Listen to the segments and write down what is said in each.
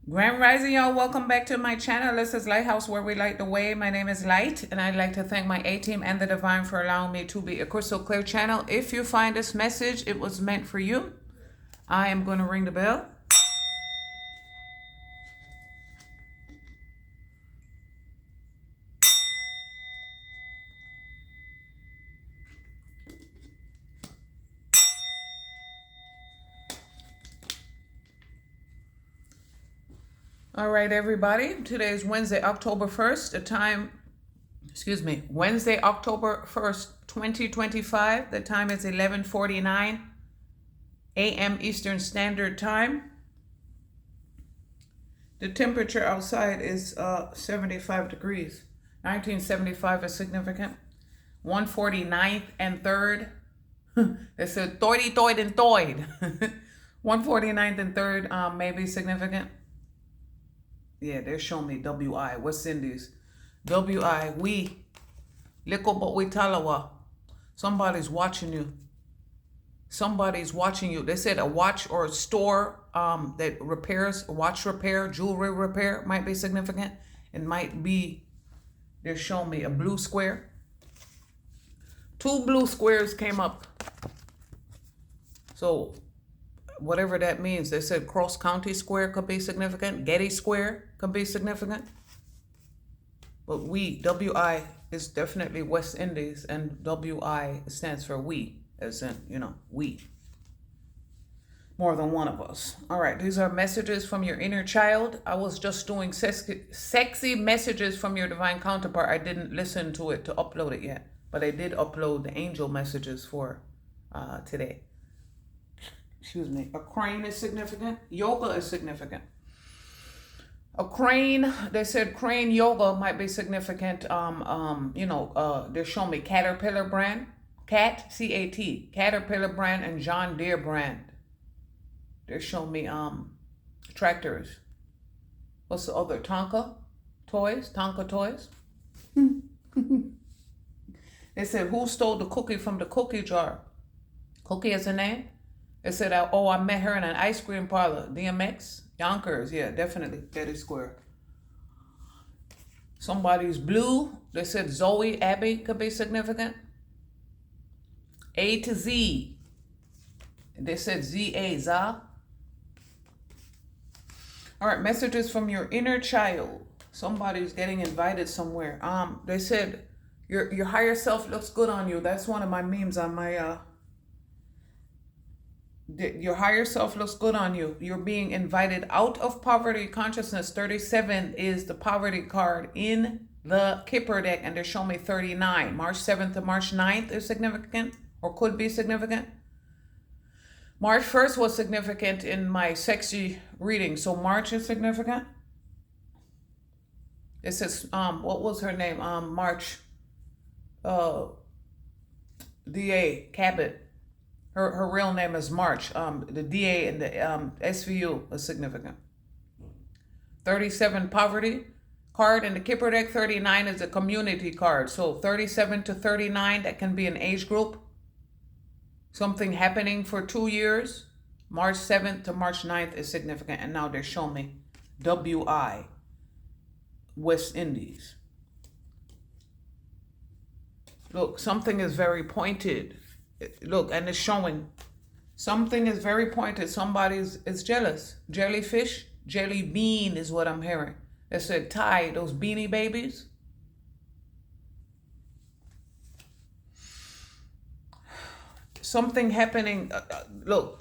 Grand Rising, y'all. Welcome back to my channel. This is Lighthouse, where we light the way. My name is Light, and I'd like to thank my A-team and the Divine for allowing me to be a crystal clear channel. If you find this message, it was meant for you. I am going to ring the bell. All right, everybody. Today is Wednesday, October 1st. The time, Wednesday, October 1st, 2025. The time is 11:49 a.m. Eastern Standard Time. The temperature outside is 75 degrees. 1975 is significant. 149th and 3rd. They said thoidy, thoid, and thoid. 149th and 3rd may be significant. Yeah, they're showing me WI, West Indies. WI, we. Liko but we talawa. Somebody's watching you. Somebody's watching you. They said a watch or a store that repairs, watch repair, jewelry repair might be significant. It might be, they're showing me a blue square. 2 blue squares came up. So whatever that means, they said Cross County Square could be significant. Getty Square could be significant. But we, WI, is definitely West Indies, and WI stands for we, as in, we. More than one of us. All right, these are messages from your inner child. I was just doing sexy messages from your divine counterpart. I didn't listen to it to upload it yet, but I did upload the angel messages for today. Excuse me. A crane is significant. Yoga is significant. A crane, they said crane yoga might be significant. They're showing me Caterpillar brand, CAT, Caterpillar brand, and John Deere brand. They're showing me tractors. What's the other? Tonka toys. They said, who stole the cookie from the cookie jar? Cookie is a name. They said, I met her in an ice cream parlor. DMX, Yonkers, yeah, definitely. Getty Square. Somebody's blue. They said Zoe, Abby could be significant. A to Z. They said Z-A, Za. All right, messages from your inner child. Somebody's getting invited somewhere. They said your higher self looks good on you. That's one of my memes on my your higher self looks good on you. You're being invited out of poverty consciousness. 37 is the poverty card in the Kipper deck, and they're showing me 39. March 7th to March 9th is significant, or could be significant. March 1st was significant in my sexy reading, so March is significant. It says, what was her name? March, DA Cabot. Her real name is March. The DA and the SVU is significant. 37 poverty card in the Kipper deck. 39 is a community card. So 37 to 39, that can be an age group. Something happening for 2 years. March 7th to March 9th is significant. And now they're showing me WI, West Indies. Look, something is very pointed. Look, and it's showing something is very pointed. Somebody is jealous. Jellyfish, jelly bean is what I'm hearing. They said Ty, those beanie babies. Something happening. Look,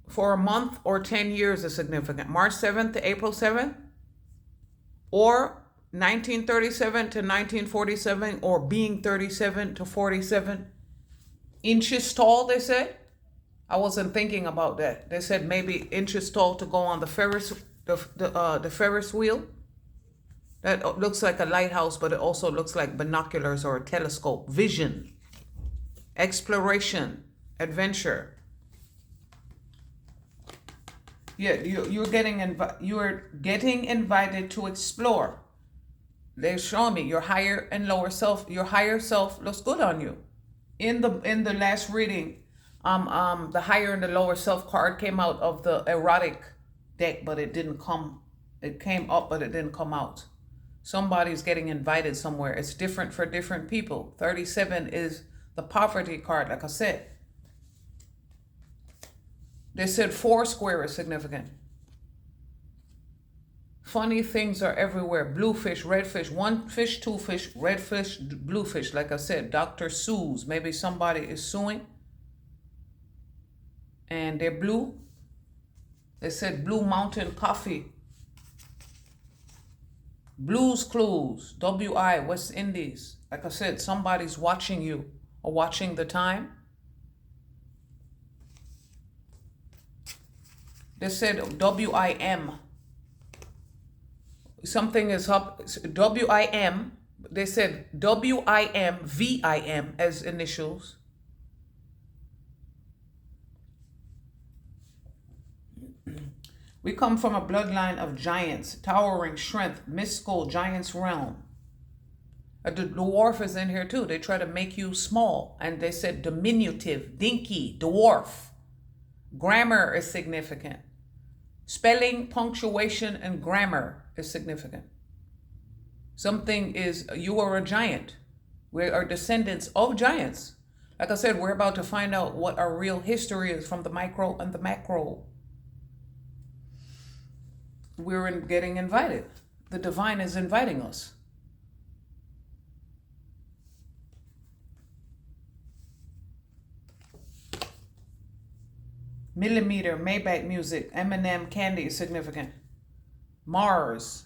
for a month or 10 years is significant. March 7th to April 7th, or 1937 to 1947, or being 37 to 47 inches tall, they said. I wasn't thinking about that. They said maybe inches tall to go on the Ferris wheel. That looks like a lighthouse, but it also looks like binoculars or a telescope. Vision, exploration, adventure. Yeah, you're getting invited to explore. They're showing me your higher and lower self. Your higher self looks good on you. In the last reading, the higher and the lower self card came out of the erotic deck, but it didn't come. It came up, but it didn't come out. Somebody's getting invited somewhere. It's different for different people. 37 is the poverty card, like I said. They said 4 square is significant. Funny things are everywhere. Blue fish, red fish, 1 fish, 2 fish, red fish, blue fish. Like I said, Dr. Sue's. Maybe somebody is suing. And they're blue. They said Blue Mountain Coffee. Blues Clues, WI, West Indies. Like I said, somebody's watching you or watching the time. They said WIM. Something is up. WIM. They said WIM, VIM as initials. We come from a bloodline of giants, towering strength, mystical giants realm. The dwarf is in here too. They try to make you small. And they said diminutive, dinky, dwarf. Grammar is significant. Spelling, punctuation, and grammar is significant. Something is, you are a giant. We are descendants of giants. Like I said, we're about to find out what our real history is from the micro and the macro. We're getting invited. The divine is inviting us. Millimeter, Maybach music, Eminem, candy is significant. Mars.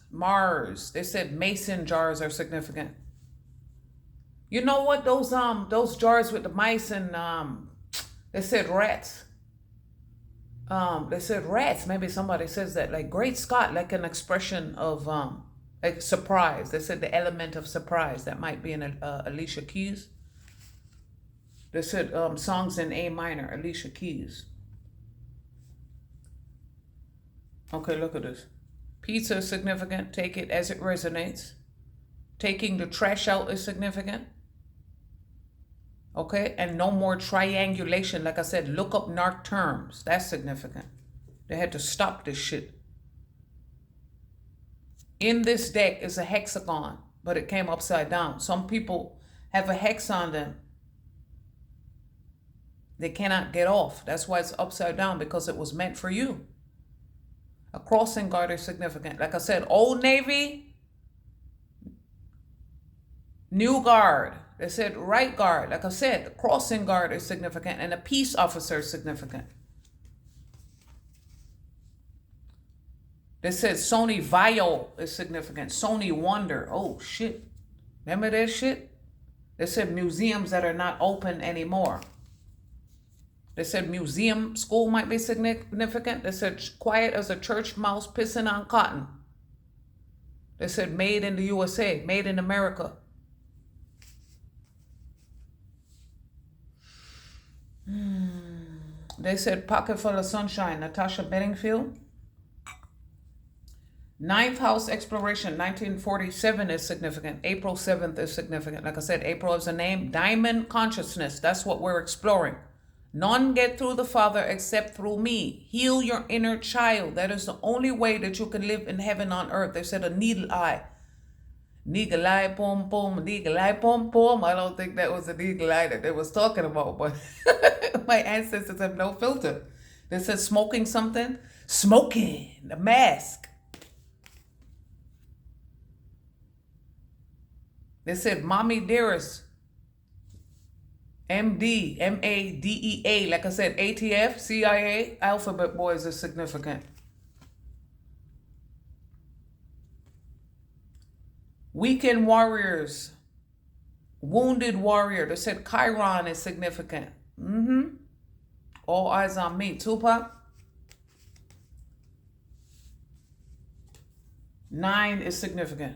They said mason jars are significant. You know what? Those jars with the mice and they said rats. They said rats. Maybe somebody says that. Like Great Scott, like an expression of like surprise. They said the element of surprise. That might be in Alicia Keys. They said songs in A minor, Alicia Keys. Okay, look at this. Pizza is significant. Take it as it resonates. Taking the trash out is significant. Okay, and no more triangulation. Like I said, look up NARC terms. That's significant. They had to stop this shit. In this deck is a hexagon, but it came upside down. Some people have a hex on them. They cannot get off. That's why it's upside down, because it was meant for you. A crossing guard is significant. Like I said, Old Navy, New Guard. They said right guard. Like I said, the crossing guard is significant, and a peace officer is significant. They said Sony Viol is significant. Sony Wonder. Oh, shit. Remember that shit? They said museums that are not open anymore. They said museum school might be significant. They said quiet as a church mouse pissing on cotton. They said made in the USA, made in America. They said pocket full of sunshine, Natasha Bedingfield. 9th house exploration, 1947 is significant. April 7th is significant. Like I said, April is a name. Diamond consciousness, that's what we're exploring. None get through the Father except through me. Heal your inner child. That is the only way that you can live in heaven on earth. They said a needle eye. Needle eye, pom pom, needle eye, pom pom. I don't think that was a needle eye that they was talking about, but my ancestors have no filter. They said smoking something. Smoking, the mask. They said mommy dearest. MD, MADEA, like I said, ATF, CIA, alphabet boys are significant. Weekend warriors, wounded warrior. They said Chiron is significant. All eyes on me. Tupac. 9 is significant.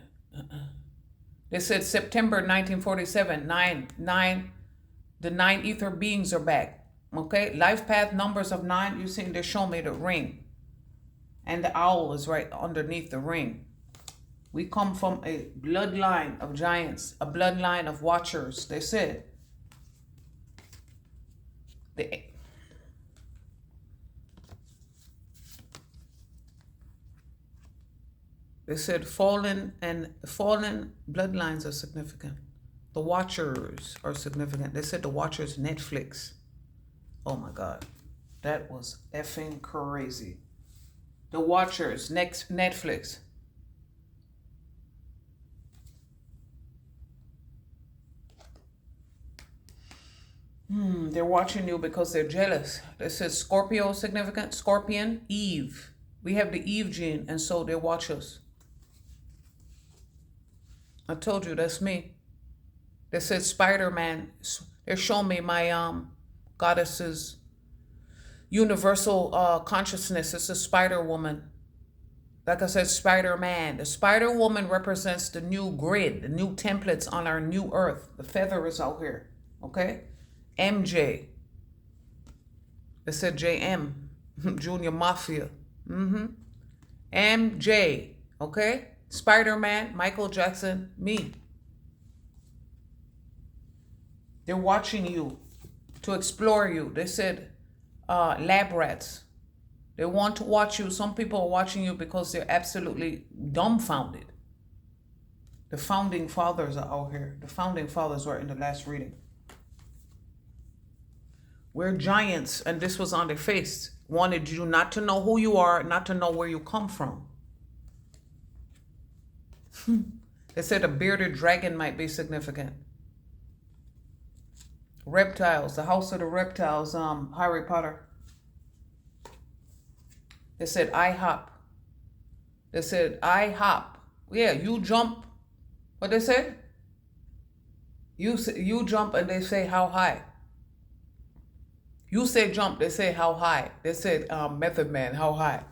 They said September 1947, 9. The 9 ether beings are back. Okay, life path numbers of 9. You see, they show me the ring, and the owl is right underneath the ring. We come from a bloodline of giants, a bloodline of watchers. They said They said fallen bloodlines are significant. The Watchers are significant. They said the Watchers Netflix. Oh my God. That was effing crazy. The Watchers next Netflix. They're watching you because they're jealous. They said Scorpio significant. Scorpion, Eve. We have the Eve gene, and so they watch us. I told you that's me. They said Spider-Man. They're showing me my goddess's universal consciousness. It's a Spider Woman. Like I said, Spider-Man. The Spider Woman represents the new grid, the new templates on our new earth. The feather is out here. Okay? MJ. They said JM. Junior Mafia. MJ. Okay? Spider-Man, Michael Jackson, me. They're watching you to explore you. They said lab rats. They want to watch you. Some people are watching you because they're absolutely dumbfounded. The founding fathers are out here. The founding fathers were in the last reading. We're giants, and this was on their face. Wanted you not to know who you are, not to know where you come from. They said a bearded dragon might be significant. Reptiles, the house of the reptiles, Harry Potter. They said IHOP. They said IHOP. Yeah, you jump. What they said? You jump and they say how high. You say jump, they say how high. They said Method Man, how high.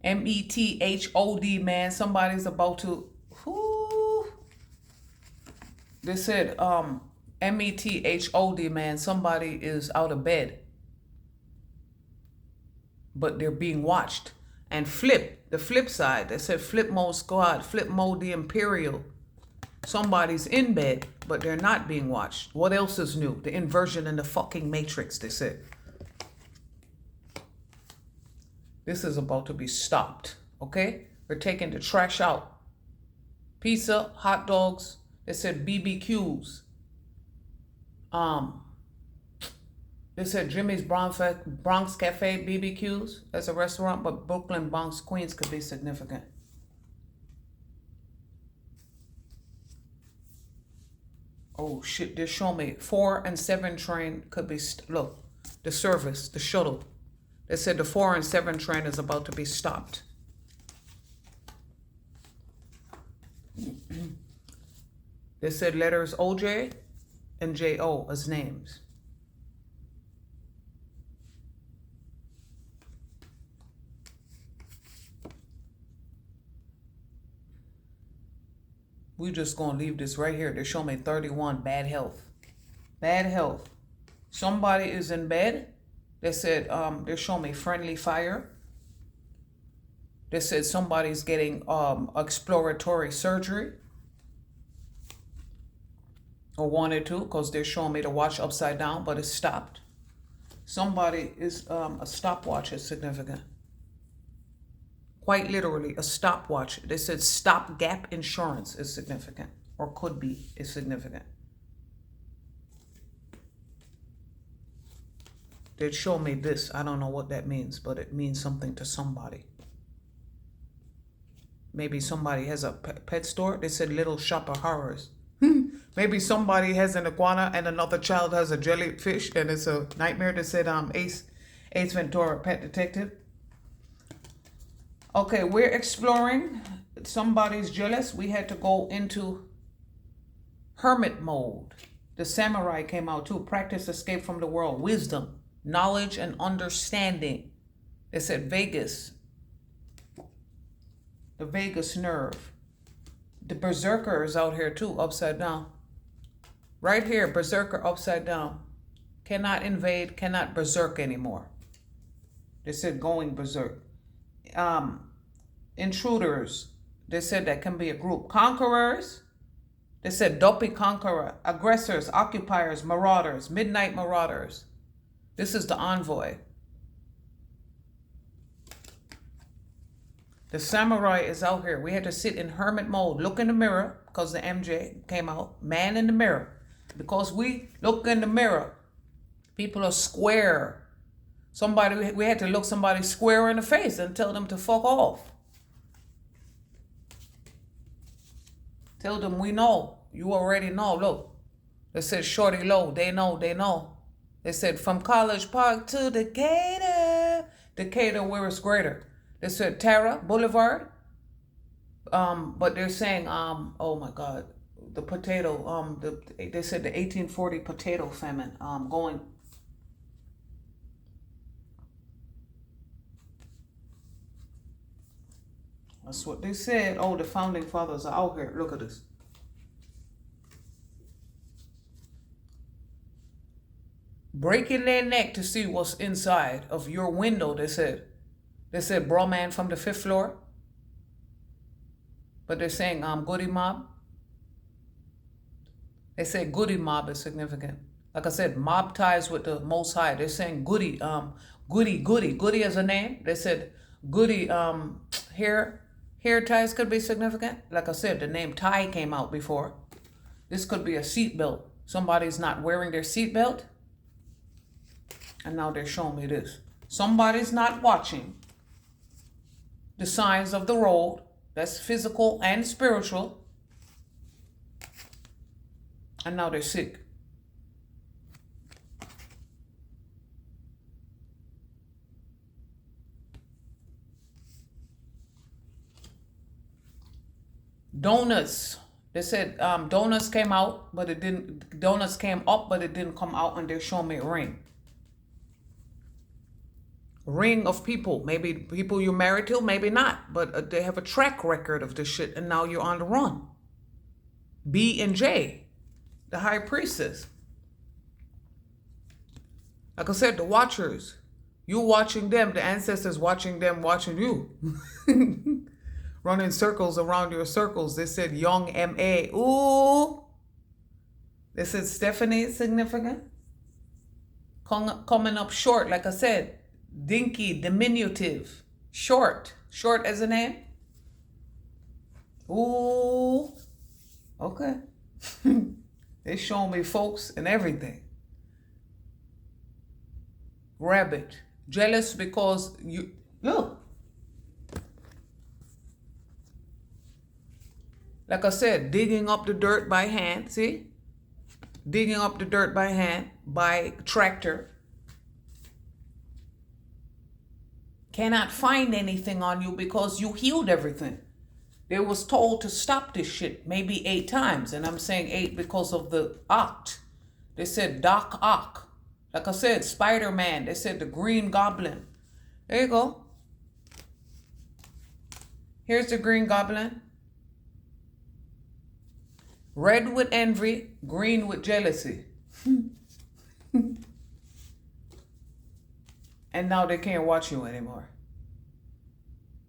METHOD, man. Somebody's about to. Whoo. They said METHOD, man. Somebody is out of bed. But they're being watched. And Flip, the flip side. They said Flip Mode Squad, Flip Mode the Imperial. Somebody's in bed, but they're not being watched. What else is new? The inversion in the fucking matrix, they said. This is about to be stopped, okay? We're taking the trash out. Pizza, hot dogs. They said BBQs. They said Jimmy's Bronx Cafe BBQs. That's a restaurant, but Brooklyn, Bronx, Queens could be significant. Oh shit, they're showing me 4 and 7 train could be, look, the service, the shuttle. They said the 4 and 7 train is about to be stopped. They said letters OJ and JO as names. We just gonna leave this right here. They're showing me 31, bad health. Bad health. Somebody is in bed. They said they're showing me friendly fire. They said somebody's getting exploratory surgery. Or wanted to, because they're showing me to watch upside down, but it's stopped. Somebody is, a stopwatch is significant. Quite literally, a stopwatch. They said stopgap insurance is significant, or could be, is significant. They'd show me this. I don't know what that means, but it means something to somebody. Maybe somebody has a pet store. They said Little Shop of Horrors. Maybe somebody has an iguana and another child has a jellyfish and it's a nightmare. They said Ace Ventura, Pet Detective. Okay, we're exploring. Somebody's jealous. We had to go into hermit mode. The samurai came out too. Practice escape from the world. Wisdom, knowledge, and understanding. They said Vegas. The vagus nerve. The berserker is out here too, upside down. Right here, berserker upside down. Cannot invade, cannot berserk anymore. They said going berserk. Intruders. They said that can be a group. Conquerors. They said dopey conqueror. Aggressors, occupiers, marauders, midnight marauders. This is the envoy. The samurai is out here. We had to sit in hermit mode, look in the mirror, because the MJ came out, man in the mirror. Because we look in the mirror, people are square. We had to look somebody square in the face and tell them to fuck off. Tell them we know. You already know. Look. They said shorty low. They know. They said from College Park to Decatur. Decatur where it's greater. They said Tara Boulevard. But they're saying, oh my God, the potato, they said the 1840 potato famine, going. That's what they said. Oh, the founding fathers are out here. Look at this. Breaking their neck to see what's inside of your window, they said. They said, bro man from the 5th floor. But they're saying, Goody Mob. They say Goody Mob is significant. Like I said, mob ties with the Most High. They're saying Goody, Goody as a name. They said Goody, hair ties could be significant. Like I said, the name tie came out before. This could be a seatbelt. Somebody's not wearing their seatbelt. And now they're showing me this. Somebody's not watching the signs of the road. That's physical and spiritual. And now they're sick. Donuts. They said donuts came out, but it didn't. Donuts came up, but it didn't come out, and they're showing me a ring. Ring of people. Maybe people you're married to, maybe not. But they have a track record of this shit, and now you're on the run. B and J, the high priestess. Like I said, the watchers. You watching them, the ancestors watching them, watching you. Running circles around your circles. They said young M.A. Ooh. They said Stephanie is significant. Coming up short, like I said. Dinky, diminutive. Short. Short as a name. Ooh. Okay. They showing me folks and everything. Rabbit. Jealous because you... Look. Like I said, digging up the dirt by hand. See? Digging up the dirt by hand, by tractor. Cannot find anything on you because you healed everything. They was told to stop this shit maybe 8 times. And I'm saying 8 because of the Oct. They said Doc Ock. Like I said, Spider-Man. They said the Green Goblin. There you go. Here's the Green Goblin. Red with envy, green with jealousy. And now they can't watch you anymore.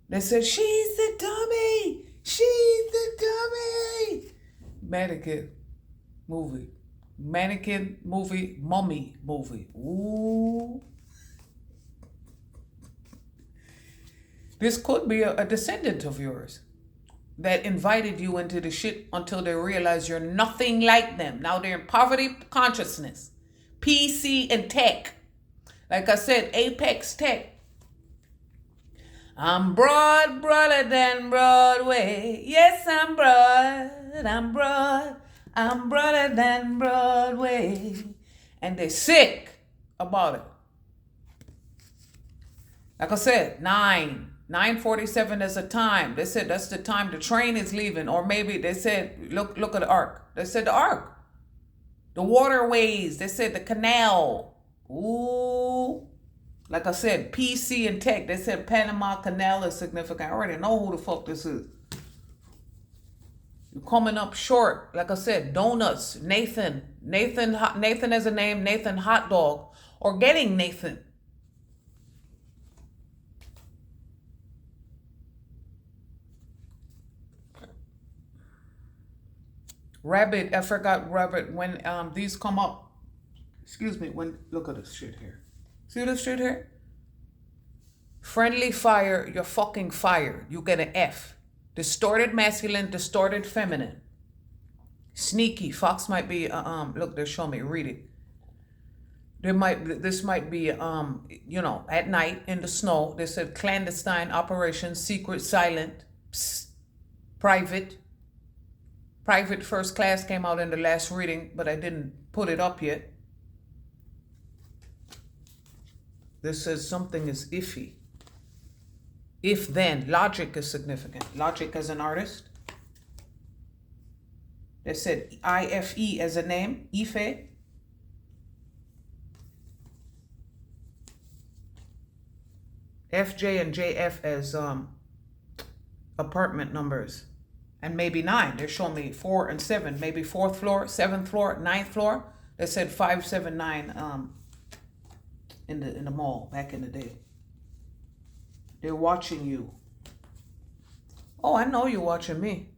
They said, she's the dummy. She's the dummy. Mannequin movie. Mannequin movie, mummy movie. Ooh. This could be a descendant of yours that invited you into the shit until they realize you're nothing like them. Now they're in poverty consciousness. PC and tech. Like I said, Apex Tech. I'm broader than Broadway. Yes, I'm broader than Broadway. And they're sick about it. Like I said, 9:47 is a time. They said that's the time the train is leaving. Or maybe they said, look at the ark. They said the ark. The waterways. They said the canal. Ooh. Like I said, PC and tech. They said Panama Canal is significant. I already know who the fuck this is. You're coming up short. Like I said, donuts. Nathan as a name. Nathan hot dog. Or getting Nathan. Rabbit, I forgot rabbit. When these come up, excuse me, look at this shit here. See this shit here? Friendly fire, you're fucking fired. You get an F. Distorted masculine, distorted feminine. Sneaky, fox might be, look, they're showing me, read it. This might be, at night in the snow. They said clandestine operation, secret, silent, psst, private. Private first class came out in the last reading, but I didn't put it up yet. This says something is iffy. If then, logic is significant. Logic as an artist. They said IFE as a name, Ife. FJ and JF as apartment numbers. And maybe 9. They're showing me 4 and 7. Maybe 4th floor, 7th floor, 9th floor. They said 579 in the mall back in the day. They're watching you. Oh, I know you're watching me.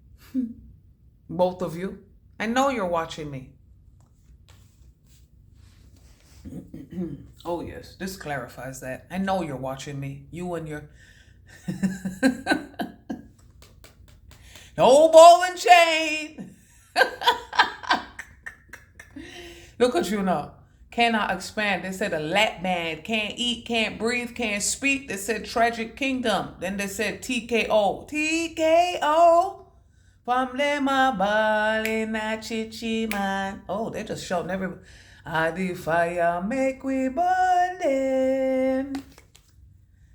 Both of you. I know you're watching me. Oh, yes. This clarifies that. I know you're watching me. You and your... No ball and chain. Look at you now. Cannot expand. They said a lap band. Can't eat, can't breathe, can't speak. They said tragic kingdom. Then they said TKO. TKO. Famlema bali na chichi man. Oh, they just shouting everybody. Adi fire make we burn.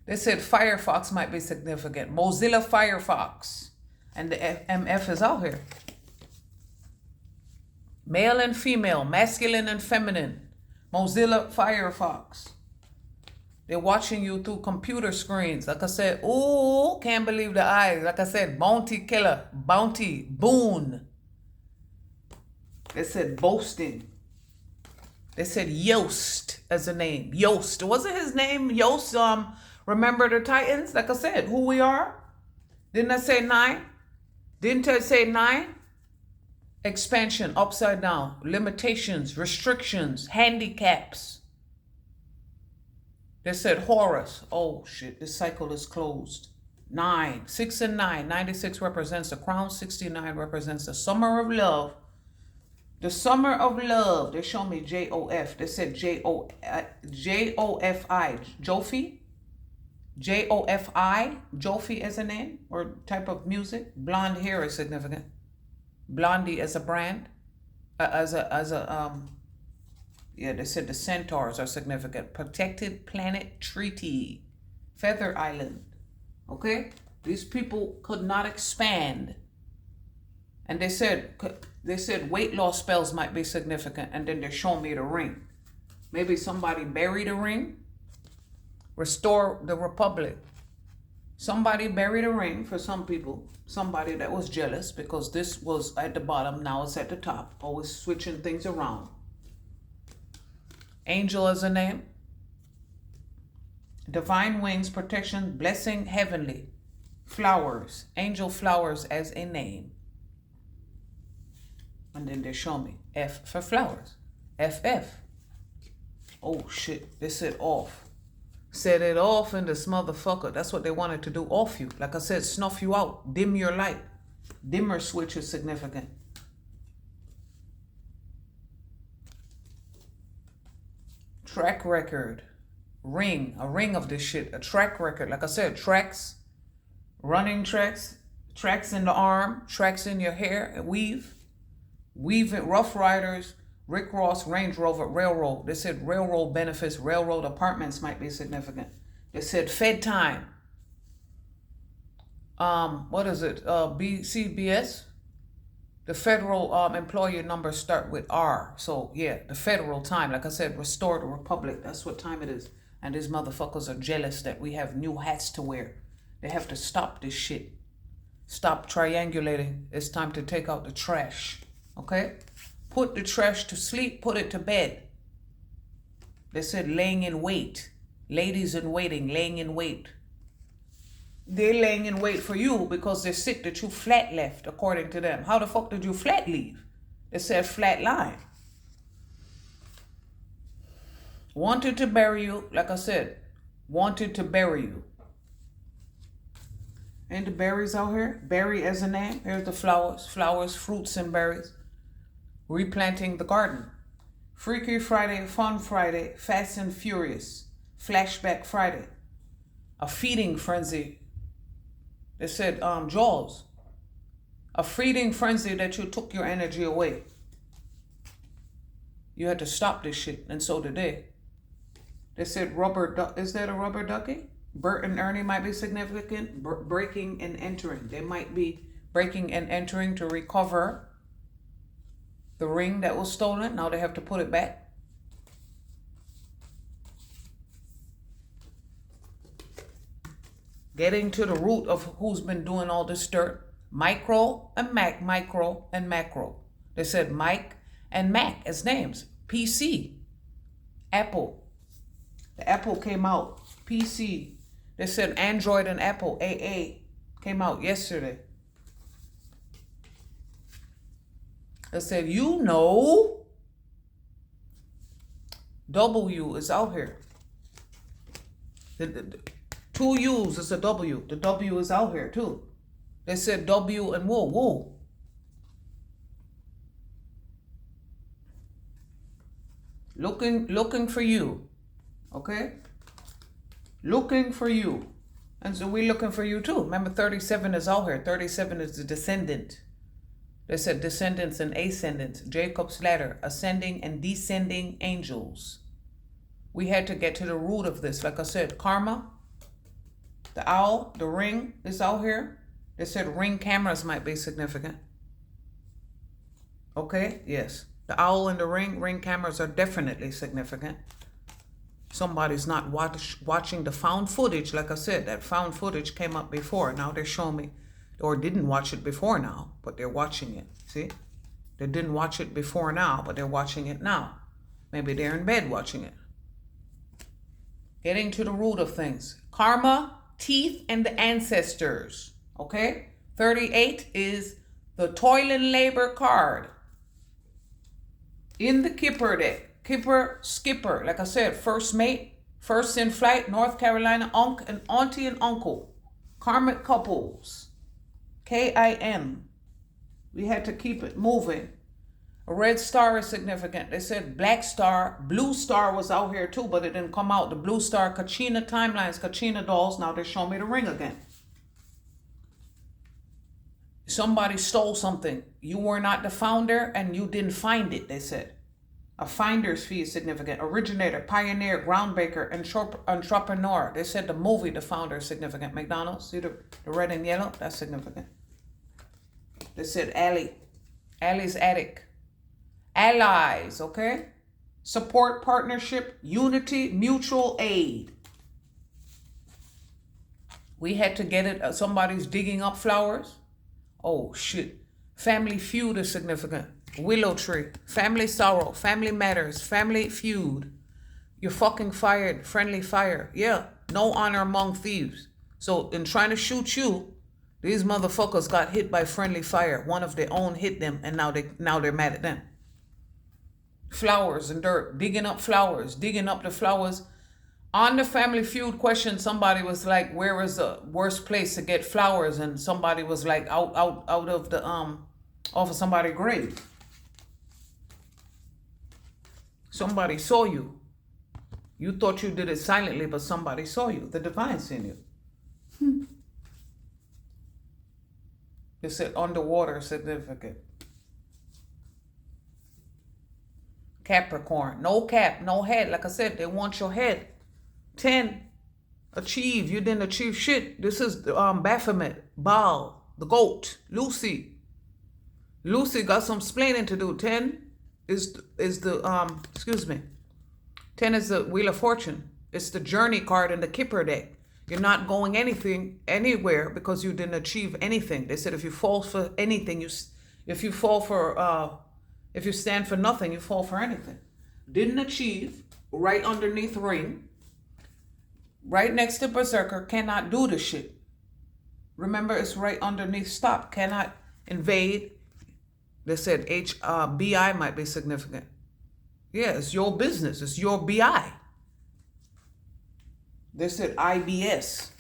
They said Firefox might be significant. Mozilla Firefox. And the MF is out here. Male and female, masculine and feminine. Mozilla Firefox. They're watching you through computer screens. Like I said, ooh, can't believe the eyes. Like I said, bounty killer, bounty, boon. They said boasting. They said Yost as a name. Yost. Wasn't his name Yost? Remember the Titans? Like I said, who we are? Didn't I say 9? Didn't I say 9? Expansion, upside down, limitations, restrictions, handicaps. They said Horus. Oh shit, this cycle is closed. 9, 6 and 9. 96 represents the crown. 69 represents the summer of love. The summer of love. They show me JOF. They said JOFI. Jofi? JOFI. Jofi as a name or type of music. Blonde hair is significant. Blondie as a brand. They said the centaurs are significant. Protected Planet Treaty. Feather Island. Okay? These people could not expand. And they said weight loss spells might be significant. And then they're showing me the ring. Maybe somebody buried a ring. Restore the Republic. Somebody buried a ring for some people. Somebody that was jealous because this was at the bottom. Now it's at the top. Always switching things around. Angel as a name. Divine wings, protection, blessing, heavenly. Flowers. Angel flowers as a name. And then they show me F for flowers. FF. Oh shit. They said off. Set it off in this motherfucker. That's what they wanted to do. Off you. Like I said, snuff you out. Dim your light. Dimmer switch is significant. Track record. Ring. A ring of this shit. A track record. Like I said, tracks. Running tracks. Tracks in the arm. Tracks in your hair. Weave. Weave it. Rough Riders. Rick Ross, Range Rover, Railroad. They said railroad benefits, railroad apartments might be significant. They said Fed time. What is it? BCBS? The federal employee numbers start with R. So, yeah, the federal time. Like I said, restore the Republic. That's what time it is. And these motherfuckers are jealous that we have new hats to wear. They have to stop this shit. Stop triangulating. It's time to take out the trash. Okay? Put the trash to sleep, put it to bed. They said laying in wait. Ladies in waiting, laying in wait. They're laying in wait for you because they're sick that you flat left, according to them. How the fuck did you flat leave? They said flat line. Wanted to bury you, like I said, wanted to bury you. And the berries out here. Berry as a name. Here's the flowers. Flowers, fruits, and berries. Replanting the garden. Freaky Friday, Fun Friday, Fast and Furious, Flashback Friday. A feeding frenzy. They said, Jaws. A feeding frenzy that you took your energy away. You had to stop this shit, and so did they. They said rubber duck. Is that a rubber ducky? Bert and Ernie might be significant. Breaking and entering. They might be breaking and entering to recover the ring that was stolen. Now they have to put it back. Getting to the root of who's been doing all this dirt. Micro and macro. They said Mike and Mac as names. PC. Apple. The Apple came out. PC. They said Android and Apple. AA came out yesterday. They said, you know, W is out here. The two U's is a W. The W is out here too. They said W and woo. Looking for you. Okay? Looking for you. And so we're looking for you too. Remember 37 is out here. 37 is the descendant. They said descendants and ascendants. Jacob's ladder. Ascending and descending angels. We had to get to the root of this. Like I said, karma. The owl. The ring is out here. They said ring cameras might be significant. Okay? Yes. The owl and the ring cameras are definitely significant. Somebody's not watching the found footage. Like I said, that found footage came up before. Now they're showing me, or didn't watch it before now, but they're watching it. See? They didn't watch it before now, but they're watching it now. Maybe they're in bed watching it. Getting to the root of things. Karma, teeth, and the ancestors. Okay? 38 is the toil and labor card. In the Kipper deck. Kipper, skipper, like I said, first mate, first in flight, North Carolina, and auntie and uncle, karmic couples, KIM. We had to keep it moving. A red star is significant. They said black star, blue star was out here too, but it didn't come out. The blue star, Kachina timelines, Kachina dolls. Now they're showing me the ring again. Somebody stole something. You were not the founder and you didn't find it, they said. A finder's fee is significant. Originator, pioneer, groundbreaker, entrepreneur. They said the movie, The Founder, is significant. McDonald's, see the red and yellow? That's significant. They said Alley's attic. Allies, okay? Support, partnership, unity, mutual aid. We had to get it. Somebody's digging up flowers. Oh, shit. Family feud is significant. Willow tree, family sorrow, family matters, family feud. You're fucking fired, friendly fire. Yeah, no honor among thieves. So in trying to shoot you, these motherfuckers got hit by friendly fire. One of their own hit them, and now they're mad at them. Flowers and dirt, digging up the flowers. On the family feud question, somebody was like, where is the worst place to get flowers? And somebody was like, out of the off of somebody's grave. Somebody saw you. You thought you did it silently, but somebody saw you. The divine seen you. They said underwater significant. Capricorn, no cap, no head. Like I said, they want your head. 10, achieve. You didn't achieve shit. This is Baphomet, Baal, the goat, Lucy. Lucy got some explaining to do. 10 is the 10 is the Wheel of Fortune. It's the journey card in the Kipper deck. You're not going anywhere because you didn't achieve anything. They said if you fall for anything, if you stand for nothing, you fall for anything. Didn't achieve. Right underneath ring. Right next to Berserker. Cannot do the shit. Remember, it's right underneath stop. Cannot invade. They said BI might be significant. Yeah, it's your business. It's your BI. They said IBS.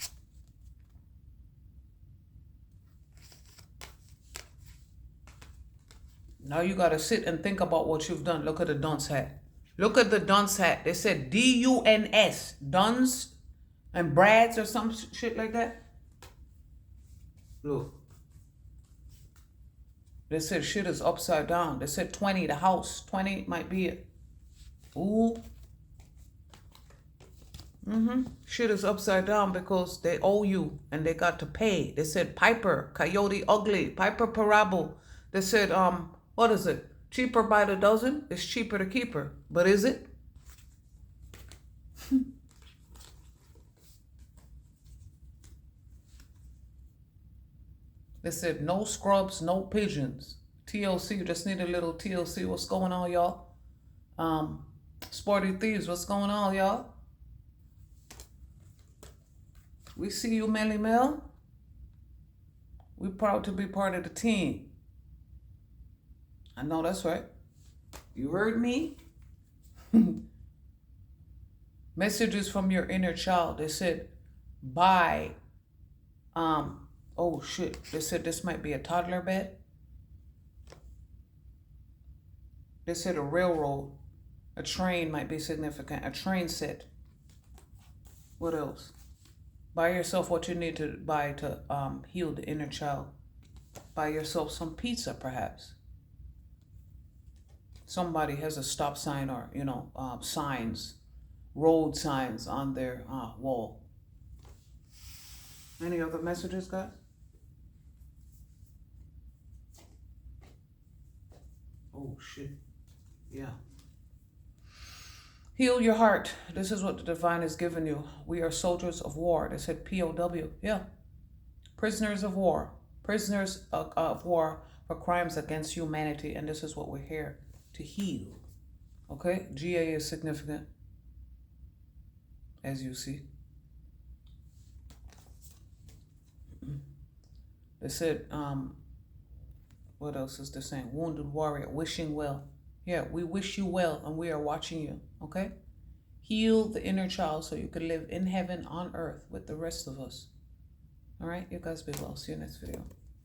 Now you got to sit and think about what you've done. Look at the dunce hat. Look at the dunce hat. They said D-U-N-S. Duns and Brads or some shit like that. Look. They said shit is upside down. They said 20, the house. 20 might be it. Ooh. Shit is upside down because they owe you and they got to pay. They said Piper, Coyote Ugly, Piper Parable. They said, what is it? Cheaper by the dozen? It's cheaper to keep her. But is it? They said no scrubs, no pigeons. TLC, you just need a little TLC. What's going on, y'all? Sporty Thieves, what's going on, y'all? We see you, Melly Mel. We're proud to be part of the team. I know that's right. You heard me? Messages from your inner child. They said, buy, oh shit. They said this might be a toddler bed. They said a railroad, a train might be significant. A train set. What else? Buy yourself what you need to buy to heal the inner child. Buy yourself some pizza, perhaps. Somebody has a stop sign or, signs, road signs on their wall. Any other messages, guys? Oh, shit. Yeah. Heal your heart. This is what the divine has given you. We are soldiers of war. They said POW. Yeah. Prisoners of war. Prisoners of war for crimes against humanity. And this is what we're here to heal. Okay? GA is significant. As you see. They said, what else is this saying? Wounded warrior. Wishing well. Yeah, we wish you well and we are watching you, okay? Heal the inner child so you can live in heaven on earth with the rest of us. All right, you guys be well. See you next video.